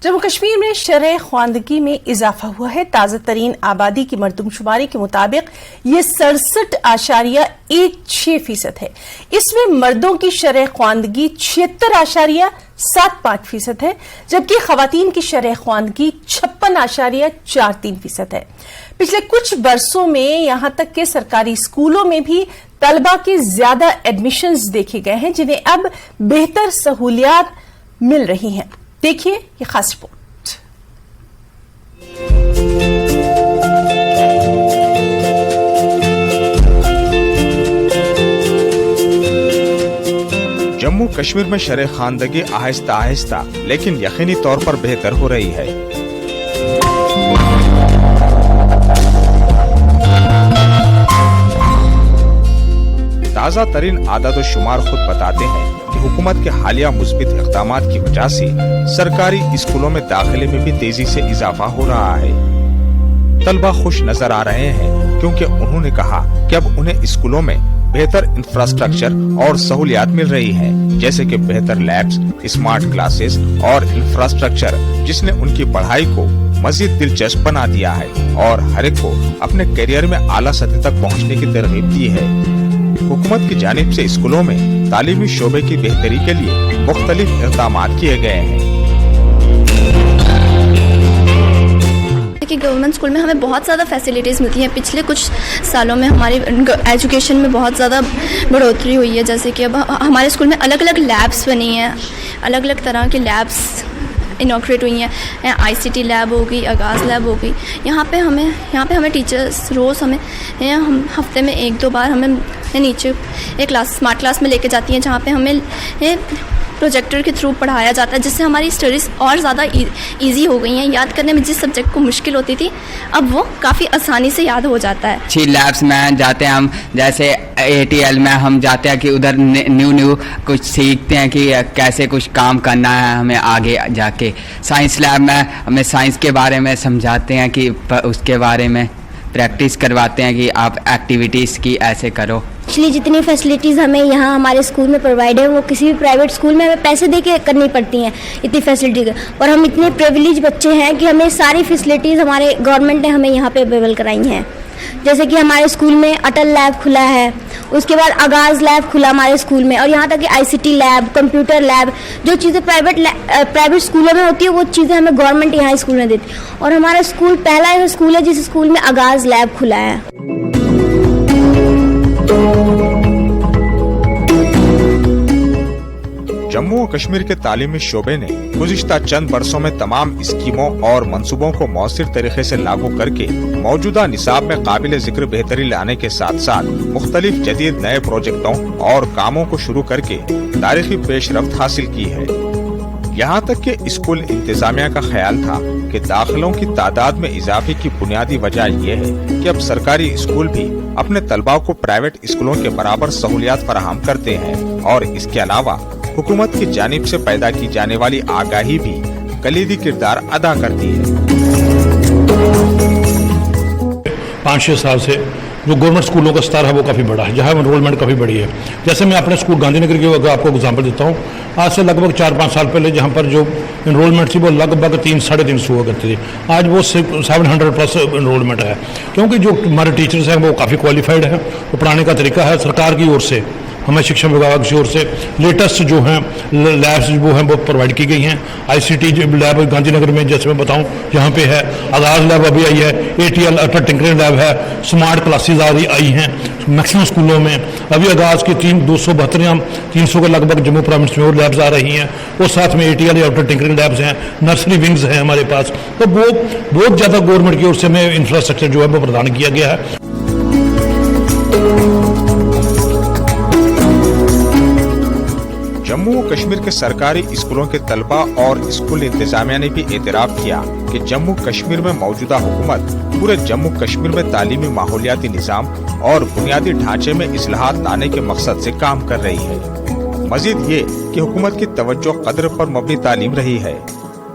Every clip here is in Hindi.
जम्मू कश्मीर में शरह ख्वानदगी में इजाफा हुआ है। ताज़ा तरीन आबादी की मरदमशुमारी के मुताबिक ये 67.16% है। इसमें मर्दों की शरह ख्वानदगी 76.75% है, जबकि खवातीन की शरह ख्वानदगी 56.43% है। पिछले कुछ बरसों में यहां तक के सरकारी स्कूलों में भी तलबा के ज्यादा एडमिशन्स देखे गए हैं, जिन्हें अब बेहतर सहूलियात मिल रही हैं। देखिए ये खास रिपोर्ट। जम्मू कश्मीर में शरह ख्वानदगी आहिस्ता आहिस्ता लेकिन यकीनी तौर पर बेहतर हो रही है। ताज़ा तरीन आदाद-ओ-शुमार खुद बताते हैं कि हुकूमत के हालिया मुस्बित इक़दामात की वजह से सरकारी स्कूलों में दाखिले में भी तेजी से इजाफा हो रहा है। तलबा खुश नजर आ रहे हैं क्योंकि उन्होंने कहा कि अब उन्हें स्कूलों में बेहतर इंफ्रास्ट्रक्चर और सहूलियात मिल रही हैं, जैसे कि बेहतर लैब्स, स्मार्ट क्लासेस और इंफ्रास्ट्रक्चर, जिसने उनकी पढ़ाई को मजीद दिलचस्प बना दिया है और हर एक को अपने करियर में आला सतह तक पहुंचने की तरगीब दी है। हुकूमत की जानिब से स्कूलों में तालीमी शोबे की बेहतरी के लिए मुख्तलिफ इक़दामात किए गए हैं। कि गवर्नमेंट स्कूल में हमें बहुत ज़्यादा फैसिलिटीज़ मिलती हैं। पिछले कुछ सालों में हमारी एजुकेशन में बहुत ज़्यादा बढ़ोतरी हुई है। जैसे कि अब हमारे स्कूल में अलग अलग लैब्स बनी हैं, अलग अलग तरह की लैब्स इनॉग्रेट हुई हैं। ICT लैब हो गई, आगाज़ लैब हो गई। यहाँ पे हमें टीचर्स रोज़ हम हफ्ते में 1-2 बार हमें नीचे एक स्मार्ट क्लास में लेके जाती हैं, जहाँ पे हमें प्रोजेक्टर के थ्रू पढ़ाया जाता है, जिससे हमारी स्टडीज़ और ज़्यादा ईजी हो गई हैं। याद करने में जिस सब्जेक्ट को मुश्किल होती थी, अब वो काफ़ी आसानी से याद हो जाता है। अच्छी लैब्स में जाते हैं हम, जैसे ATL में हम जाते हैं कि उधर न्यू कुछ सीखते हैं कि कैसे कुछ काम करना है हमें आगे जाके। साइंस लैब में हमें साइंस के बारे में समझाते हैं कि उसके बारे में प्रैक्टिस करवाते हैं कि आप एक्टिविटीज़ की ऐसे करो। एक्चुअली जितनी फैसिलिटीज़ हमें यहाँ हमारे स्कूल में प्रोवाइड है, वो किसी भी प्राइवेट स्कूल में हमें पैसे दे के करनी पड़ती हैं इतनी फैसिलिटी। और हम इतने प्रिविलेज बच्चे हैं कि हमें सारी फैसिलिटीज़ हमारे गवर्नमेंट ने हमें यहाँ पे अवेलेबल कराई हैं। जैसे कि हमारे स्कूल में अटल लैब खुला है, उसके बाद आगाज़ लैब खुला हमारे स्कूल में, और यहाँ तक कि ICT लैब, कंप्यूटर लैब, जो चीज़ें प्राइवेट स्कूलों में होती है वो चीज़ें हमें गवर्नमेंट यहाँ स्कूल में देती है। और हमारा स्कूल पहला ऐसा स्कूल है जिस स्कूल में आगाज़ लैब खुला है। जम्मू और कश्मीर के तालीमी शोबे ने गुज़िश्ता चंद बरसों में तमाम स्कीमों और मंसूबों को मौसर तरीके से लागू करके मौजूदा निसाब में काबिल जिक्र बेहतरी लाने के साथ साथ मुख्तलिफ जदीद नए प्रोजेक्टों और कामों को शुरू करके तारीखी पेशरफ्त हासिल की है। यहाँ तक कि स्कूल इंतजामिया का ख्याल था कि दाखिलों की तादाद में इजाफे की बुनियादी वजह यह है कि अब सरकारी स्कूल भी अपने तलबा को प्राइवेट स्कूलों के बराबर सहूलियात फराहम करते हैं, और इसके अलावा हुकूमत की जानिब से पैदा की जाने वाली आगाही भी कलीदी किरदार अदा करती है। 5-6 साल से जो गवर्नमेंट स्कूलों का स्तर है वो काफ़ी बड़ा है, जहाँ एनरोलमेंट काफ़ी बड़ी है। जैसे मैं अपने स्कूल गांधीनगर की अगर आपको एग्जांपल देता हूँ, आज से लगभग 4-5 साल पहले जहाँ पर जो एनरोलमेंट थी वो लगभग 300-350 हुआ करती थी, आज वो 700+ एनरोलमेंट है। क्योंकि जो हमारे टीचर्स हैं वो काफ़ी क्वालिफाइड हैं, वो पढ़ाने का तरीका है सरकार की ओर से, हमें शिक्षा विभाग की ओर से लेटेस्ट जो हैं लैब्स वो हैं वो प्रोवाइड की गई हैं। ICT लैब गांधीनगर में जैसे मैं बताऊं यहाँ पे है, आगाज़ लैब अभी आई है, ATL अटल टिंकरिंग लैब है, स्मार्ट क्लासेज आई हैं मैक्सिमम स्कूलों में। अभी आगाज़ की 272 या 300 के लगभग जम्मू प्रोविंस में और लैब्स आ रही हैं, और साथ में ATL या अटल टिंकरिंग लैब्स हैं, नर्सरी विंग्स हैं हमारे पास। तो वो बहुत ज़्यादा गवर्नमेंट की ओर से हमें इंफ्रास्ट्रक्चर जो है वो प्रदान किया गया है। जम्मू और कश्मीर के सरकारी स्कूलों के तलबा और स्कूल इंतजामिया ने भी एतराफ़ किया कि जम्मू कश्मीर में मौजूदा हुकूमत पूरे जम्मू कश्मीर में तालीमी माहौलियाती निज़ाम और बुनियादी ढांचे में इस्लाहात लाने के मकसद से काम कर रही है। मजीद ये कि हुकूमत की तवज्जो कद्र पर मबनी तालीम रही है।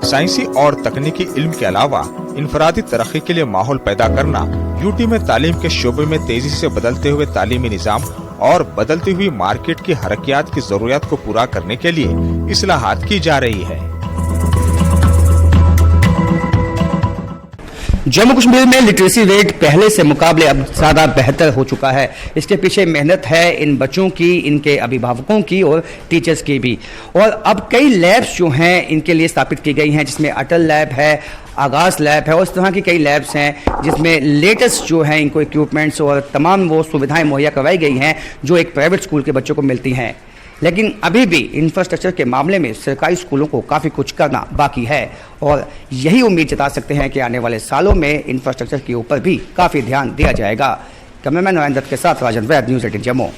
साइंसी और तकनीकी इल्म के अलावा इनफरादी तरक्की के लिए माहौल पैदा करना, यूटी में तालीम के शोबे में तेजी से बदलते हुए तालीमी निज़ाम और बदलती हुई मार्केट की हरकियात की जरूरत को पूरा करने के लिए इस्लाहात की जा रही है। जम्मू कश्मीर में लिटरेसी रेट पहले से मुकाबले अब ज़्यादा बेहतर हो चुका है। इसके पीछे मेहनत है इन बच्चों की, इनके अभिभावकों की और टीचर्स की भी। और अब कई लैब्स जो हैं इनके लिए स्थापित की गई हैं, जिसमें अटल लैब है, आगाज़ लैब है और इस तरह की कई लैब्स हैं जिसमें लेटेस्ट जो है इनको इक्विपमेंट्स और तमाम वो सुविधाएँ मुहैया करवाई गई हैं जो एक प्राइवेट स्कूल के बच्चों को मिलती हैं। लेकिन अभी भी इंफ्रास्ट्रक्चर के मामले में सरकारी स्कूलों को काफ़ी कुछ करना बाकी है और यही उम्मीद जता सकते हैं कि आने वाले सालों में इंफ्रास्ट्रक्चर के ऊपर भी काफ़ी ध्यान दिया जाएगा। कैमरामैन नरेंद्र के साथ राजन वैद, न्यूज़ 18 जम्मू।